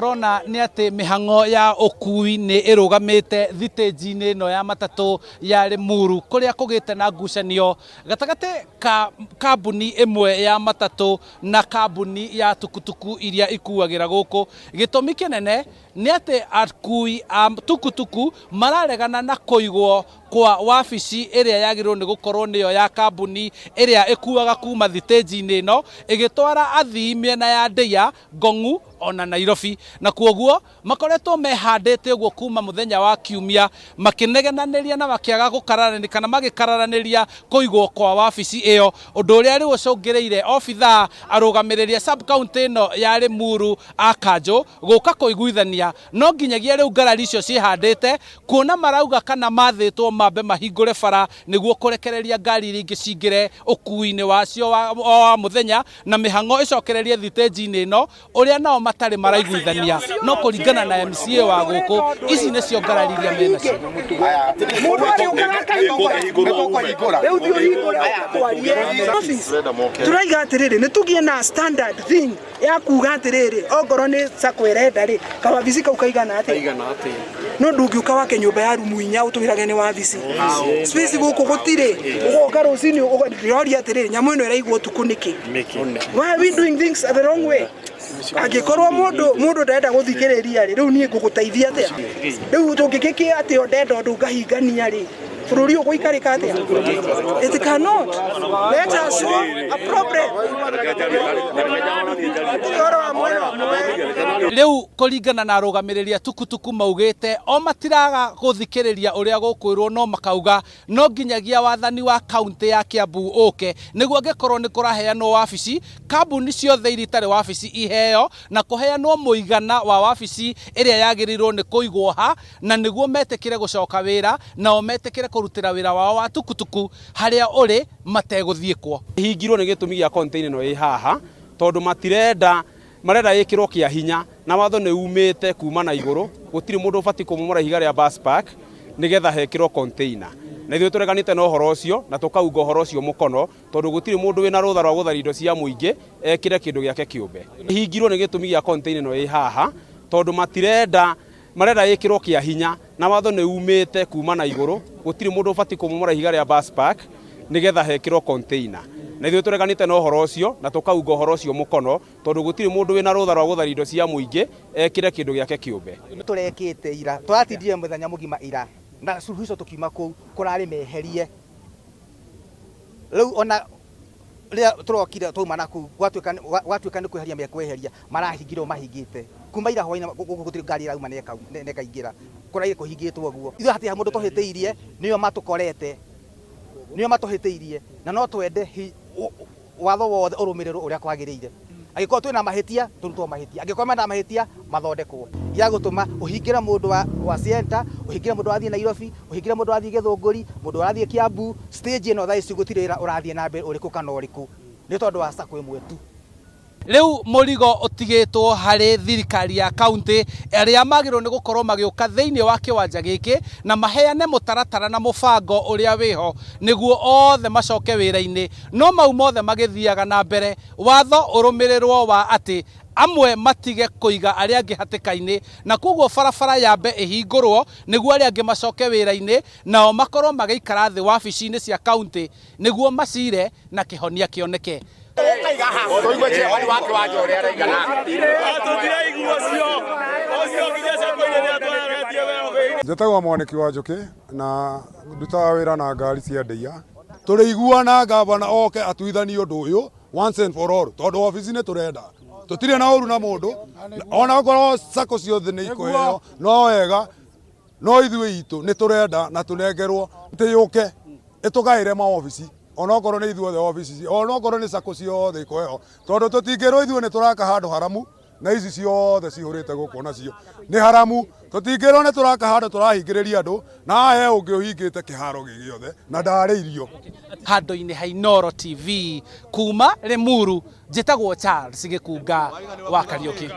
tũkorona nĩ atĩ mĩhang'o ya ũkui nĩ ĩrũgamĩte thitĩnji-inĩ ĩno ya matatũ ya Limuru kũrĩa kũgĩte na ngucanio gatagatĩ ka kambuni ĩmwe ya matatũ na kambuni ya tukutuku iria ikuagĩra gũkũ. Gĩtũmi kĩnene nĩ atĩ akui a tukutuku mararegana na kũigwo kwa wabici ĩrĩa yagĩrĩirwo nĩ gũkorwo nĩyo ya kambuni ĩrĩa ĩkuaga kuma thitĩnji-inĩ ĩno ĩgĩtwara athii mĩena ya Ndeia, Ngong'u ona Nairobi, na kuoguo makoretwo mehandĩte ũguo kuma mũthenya wa Kiumia makĩnegenanĩria na makĩaga gũkararanĩria kana magĩkararanĩria kũigwo kwa wabici ĩyo, ũndũ ũrĩa rĩu ũcũngĩrĩire obithaa arũgamĩrĩria sub county ĩno ya Limuru a Kanjũ gũka kũiguithania, no nginyagia rĩu ngarari icio ciĩhandĩte kuona marauga kana mathĩtwo mambe mahingũre bara nĩguo kũrekereria ngari iria ingĩ cingĩre ũkui-inĩ wacio wa mũthenya na mĩhang'o ĩcokererie thitĩnji-inĩ ĩno ũrĩa nao matarĩ maraiguithania, no kũringana na MCA wa gũkũ ici nĩcio ngarari iria menacio. Turaiga atĩrĩrĩ nĩ tũgĩe na standard thing ya kuga atĩrĩrĩ ongorwo nĩ sacco ĩrenda rĩ kawabici kau kaigana atĩa no ndũngĩũka wake nyũmba ya rumu inya ũtwĩrage nĩ wabici space gũkũ gũtirĩ ũgoka rũcinĩ ũroria atĩrĩrĩ nyamũ ĩno ĩraigwo ũtukũ nĩkĩ? Why are we doing things the wrong way? Angĩkorwo mũndũ ndenda gũthikĩrĩria rĩ rĩu niĩ ngũgũteithia atĩa? Rĩu tũngĩkĩkĩ atĩ ndenda ũndũ ngahingania rĩ bũrũri ũgũikarĩka atĩa? It cannot. Let us show a problem. Rĩu kũringana na arũgamĩrĩria tukutuku maugĩte o matiraga gũthikĩrĩria ũrĩa gũkwĩrwo no makauga no nginyagia wathani wa kaunti ya Kiambu ũke nĩguo angĩkorwo nĩ kũraheanwo wabici kambuni ciothe iria itarĩ wabici iheo na kũheanwo mũigana wa wabici ĩrĩa yagĩrĩirwo nĩ kũigwo ha na nĩguo metĩkĩre gũcoka wĩra nao metĩkĩre kũrutĩra wĩra wao wa tukutuku harĩa ũrĩ mategũthiĩkwo. Hingirwo nĩ gĩtũmi gĩa konteina ĩno ĩ haha tondũ marenda ĩkĩrwo kĩa hinya na watho nĩ umĩte kuma na igũrũ gũtirĩ mũndũ ũbatiĩ kũmomora ihiga rĩa bus park nĩgetha hekĩrwo konteina, na ithuĩ tũreganĩte na ũhoro ũcio na tũkauga ũhoro ũcio mũkono tondũ gũtirĩ mũndũ wĩna rũtha rwa gũtharia indo cia mũingĩ ekĩre kĩndũ gĩake kĩũmbe. Hingirwo nĩ gĩtũmi gĩa konteina ĩno ĩ haha tondũ marenda ĩkĩrwo kĩa hinya na watho nĩ umĩte kuma na igũrũ gũtirĩ mũndũ ũbatiĩ kũmomora ihiga rĩa bus park nĩgetha hekĩrwo konteina, na ithuĩ tũreganĩte na ũhoro ũcio na tũkauga ũhoro ũcio mũkono tondũ gũtirĩ mũndũ wĩna rũtha rwa gũtharia indo cia mũingĩ ekĩre kĩndũ gĩake kĩũmbe. Tũrekĩte ira twatindire mũthenya mũgima ira na suluhisho tukiuma kũu kũrarĩ meherie rĩu ona rĩa tũrokire tũma na kũu gwatuĩka nĩ kweheria mekweheria marahingirwo mahingĩte kuma ira hwaĩ-inĩ gũtirĩ ngari irauma nekaingĩra kũraiĩ kũhingĩtwo ũguo. Ithuĩ hatirĩ mũndũ tũhĩtĩirie nĩo matũhĩtĩirie na no twende watho wothe ũrũmĩrĩrwo ũrĩa kwagĩrĩire. Angĩkorwo twĩna mahĩtia tũrutwo mahĩtia, angĩkorwo mena mahĩtia mathondekwo ya gũtũma ũhingĩre mũndũ wa center, ũhingĩre mũndũ wathiĩ Nairobi, ũhingĩre mũndũ wathiĩ Gĩthũngũri, mũndũ wathiĩ Kiambu, stage ĩno thaa ici gũtirĩ wĩra ũrathiĩ na mbere ũrĩkũ kana ũrĩkũ nĩ tondũ wa sacco ĩmwe tu. Rĩu mũrigo ũtigĩtwo harĩ thirikari ya kaunti arĩa magĩrĩirwo nĩ gũkorwo magĩũka thĩinĩ wa kĩwanja gĩkĩ na maheane mũtaratara na mũbango ũrĩa wĩho nĩguo othe macoke wĩra-inĩ, no mau mothe magĩthiaga na mbere watho ũrũmĩrĩrwo wa atĩ amwe matige kũiga arĩa angĩ hatĩka-inĩ na koguo barabara yambe ĩhingũrwo nĩguo arĩa angĩ macoke wĩra-inĩ nao makorwo magĩikara thĩ wabici-inĩ cia kaunti nĩguo macire na kĩhonia kĩoneke. Njĩtagwo Mwaniki wa Njũkĩ na ndutaga wĩra na ngari cia Ndeia. Tũrĩiguana ngavana oke atuithanie ũndũ ũyũ once and for all tondũ wabici nĩ tũrenda tũtirĩ na ũru na mũndũ ona okorwo sacco ciothe nĩ ikũheo no wega no ithuĩ itũ nĩ tũrenda na tũnengerwo atĩ yũke ĩtũgaĩre maobici ona okorwo nĩ ithuothe obici ona okorwo nĩ sacco ciothe ikũheo tondũ tũtingĩrwo ithuĩ nĩ tũraka handũ haramu na ici ciothe cihũrĩte gũkũ nacio nĩ haramu. Tũtingĩrwo nĩ tũraka handũ tũrahingĩrĩria andũ na he ũngĩ ũhingĩte kĩharo gĩothe na ndarĩ irio. Handũ-inĩ ha Inooro TV kuma Limuru, njĩtagwo Charles Gĩkunga wa Kariũki.